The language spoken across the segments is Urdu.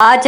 آج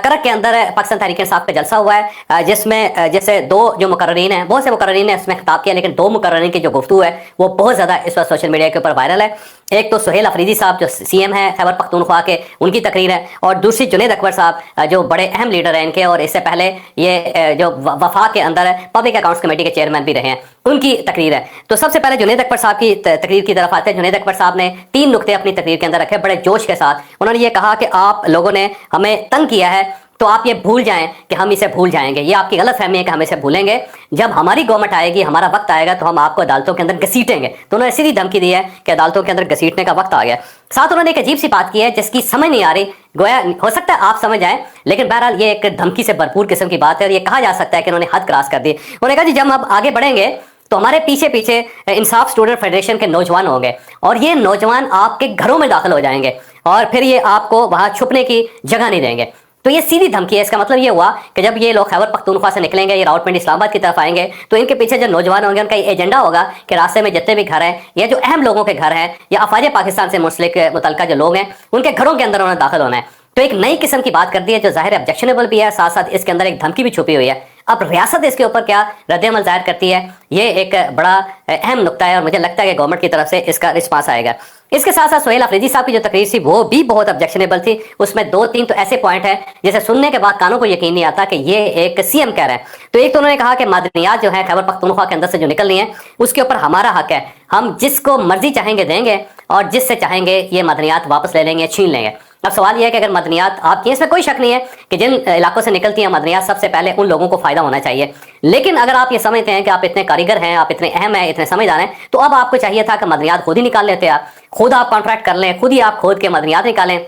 کرک کے اندر پاکستان تحریک انصاف کا جلسہ ہوا ہے جس میں جیسے دو جو مقررین ہیں، بہت سے مقررین نے اس میں خطاب کیا، لیکن دو مقررین کی جو گفتگو ہے وہ بہت زیادہ اس وقت سوشل میڈیا کے اوپر وائرل ہے۔ ایک تو سہیل افریدی صاحب جو سی ایم ہے خیبر پختونخوا کے، ان کی تقریر ہے، اور دوسری جنید اکبر صاحب جو بڑے اہم لیڈر ہیں ان کے، اور اس سے پہلے یہ جو وفاق کے اندر پبلک اکاؤنٹس کمیٹی کے چیئرمین بھی رہے ہیں، ان کی تقریر ہے۔ تو سب سے پہلے جنید اکبر صاحب کی تقریر کی طرف آتے ہیں۔ جنید اکبر صاحب نے 3 نقطے اپنی تقریر کے اندر رکھے بڑے جوش کے ساتھ۔ انہوں نے یہ کہا کہ آپ لوگوں نے ہمیں تنگ کیا ہے تو آپ یہ بھول جائیں کہ ہم اسے بھول جائیں گے، یہ آپ کی غلط فہمی ہے کہ ہم اسے بھولیں گے۔ جب ہماری گورنمنٹ آئے گی، ہمارا وقت آئے گا تو ہم آپ کو عدالتوں کے اندر گھسیٹیں گے۔ تو انہوں نے سیدھی دھمکی دی ہے کہ عدالتوں کے اندر گھسیٹنے کا وقت آ گیا۔ ساتھ انہوں نے ایک عجیب سی بات کی ہے جس کی سمجھ نہیں آ رہی، گویا ہو سکتا ہے آپ سمجھ جائیں، لیکن بہرحال یہ ایک دھمکی سے بھرپور قسم کی بات ہے، اور یہ کہا جا سکتا ہے کہ انہوں نے حد کراس کر دی۔ انہوں نے کہا جی جب ہم آگے بڑھیں گے تو ہمارے پیچھے پیچھے انصاف اسٹوڈنٹ فیڈریشن کے نوجوان ہوں گے، اور یہ نوجوان آپ کے گھروں میں داخل ہو جائیں گے، اور پھر یہ آپ کو وہاں چھپنے کی جگہ نہیں دیں گے۔ تو یہ سیدھی دھمکی ہے۔ اس کا مطلب یہ ہوا کہ جب یہ لوگ خیبر پختونخوا سے نکلیں گے، یہ راولپنڈی اسلام آباد کی طرف آئیں گے، تو ان کے پیچھے جو نوجوان ہوں گے ان کا یہ ایجنڈا ہوگا کہ راستے میں جتنے بھی گھر ہیں یا جو اہم لوگوں کے گھر ہیں یا افواج پاکستان سے منسلک متعلقہ جو لوگ ہیں ان کے گھروں کے اندر انہوں نے داخل ہونا ہے۔ تو ایک نئی قسم کی بات کر دی ہے جو ظاہر آبجیکشنیبل بھی ہے، ساتھ ساتھ اس کے اندر ایک دھمکی بھی چھپی ہوئی ہے۔ اب ریاست اس کے اوپر کیا رد عمل ظاہر کرتی ہے، یہ ایک بڑا اہم نقطہ ہے، اور مجھے لگتا ہے کہ گورنمنٹ کی طرف سے اس کا رسپانس آئے گا۔ اس کے ساتھ ساتھ سہیل افریدی صاحب کی جو تقریر تھی وہ بھی بہت آبجیکشنیبل تھی۔ اس میں 2-3 تو ایسے پوائنٹ ہیں جسے سننے کے بعد کانوں کو یقین نہیں آتا کہ یہ ایک سی ایم کہہ رہے ہیں۔ تو ایک تو انہوں نے کہا کہ معدنیات جو ہیں خیبر پختونخوا کے اندر سے جو نکل رہی ہیں اس کے اوپر ہمارا حق ہے، ہم جس کو مرضی چاہیں گے دیں گے، اور جس سے چاہیں گے یہ معدنیات واپس لے لیں گے، چھین لیں گے۔ اب سوال یہ ہے کہ اگر معدنیات آپ کی، اس میں کوئی شک نہیں ہے کہ جن علاقوں سے نکلتی ہیں معدنیات سب سے پہلے ان لوگوں کو فائدہ ہونا چاہیے، لیکن اگر آپ یہ سمجھتے ہیں کہ آپ اتنے کاریگر ہیں، آپ اتنے اہم ہیں، اتنے سمجھدار ہیں، تو اب آپ کو چاہیے تھا کہ معدنیات خود ہی نکال لیتے، آپ خود آپ کانٹریکٹ کر لیں، خود ہی آپ کھود کے معدنیات نکالیں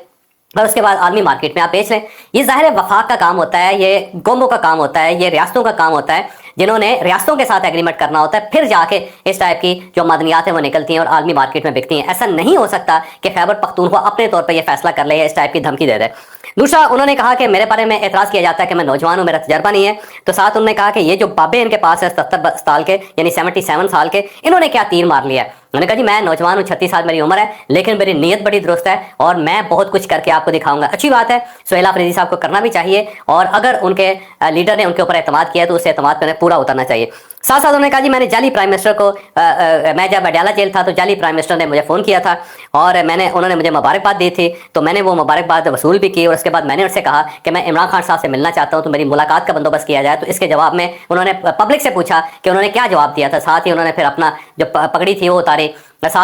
اور اس کے بعد عالمی مارکیٹ میں آپ بیچ لیں۔ یہ ظاہر وفاق کا کام ہوتا ہے، یہ قوموں کا کام ہوتا ہے، یہ ریاستوں کا کام ہوتا ہے، جنہوں نے ریاستوں کے ساتھ ایگریمنٹ کرنا ہوتا ہے، پھر جا کے اس ٹائپ کی جو معدنیات ہیں وہ نکلتی ہیں اور عالمی مارکیٹ میں بکتی ہیں۔ ایسا نہیں ہو سکتا کہ خیبر پختونخوا اپنے طور پہ یہ فیصلہ کر لے یا اس ٹائپ کی دھمکی دے دے۔ دوسرا انہوں نے کہا کہ میرے بارے میں اعتراض کیا جاتا ہے کہ میں نوجوان ہوں، میرا تجربہ نہیں ہے، تو ساتھ انہوں نے کہا کہ یہ جو بابے ان کے پاس ہے 77 سال کے، یعنی 77 سال کے، انہوں نے کیا تیر مار لیا ہے۔ انہوں نے کہا جی میں نوجوان ہوں، 36 سال میری عمر ہے، لیکن میری نیت بڑی درست ہے اور میں بہت کچھ کر کے آپ کو دکھاؤں گا۔ اچھی بات ہے، سہیل افریدی صاحب کو کرنا بھی چاہیے، اور اگر ان کے لیڈر نے ان کے اوپر اعتماد کیا تو اس اعتماد پہ پورا اترنا چاہیے۔ ساتھ ساتھ انہوں نے کہا جی میں نے جعلی پرائم منسٹر کو، میں جب اڈیالہ جیل تھا تو جعلی پرائم منسٹر نے مجھے فون کیا تھا، اور انہوں نے مجھے مبارکباد دی تھی، تو میں نے وہ مبارکباد وصول بھی کی، اور اس کے بعد میں نے ان سے کہا کہ میں عمران خان صاحب سے ملنا چاہتا ہوں، تو میری ملاقات کا بندوبست کیا جائے۔ تو اس کے جواب میں انہوں نے پبلک سے پوچھا کہ انہوں نے کیا جواب دیا تھا، ساتھ ہی انہوں نے پھر اپنا جو پگڑی تھی وہ اتاری۔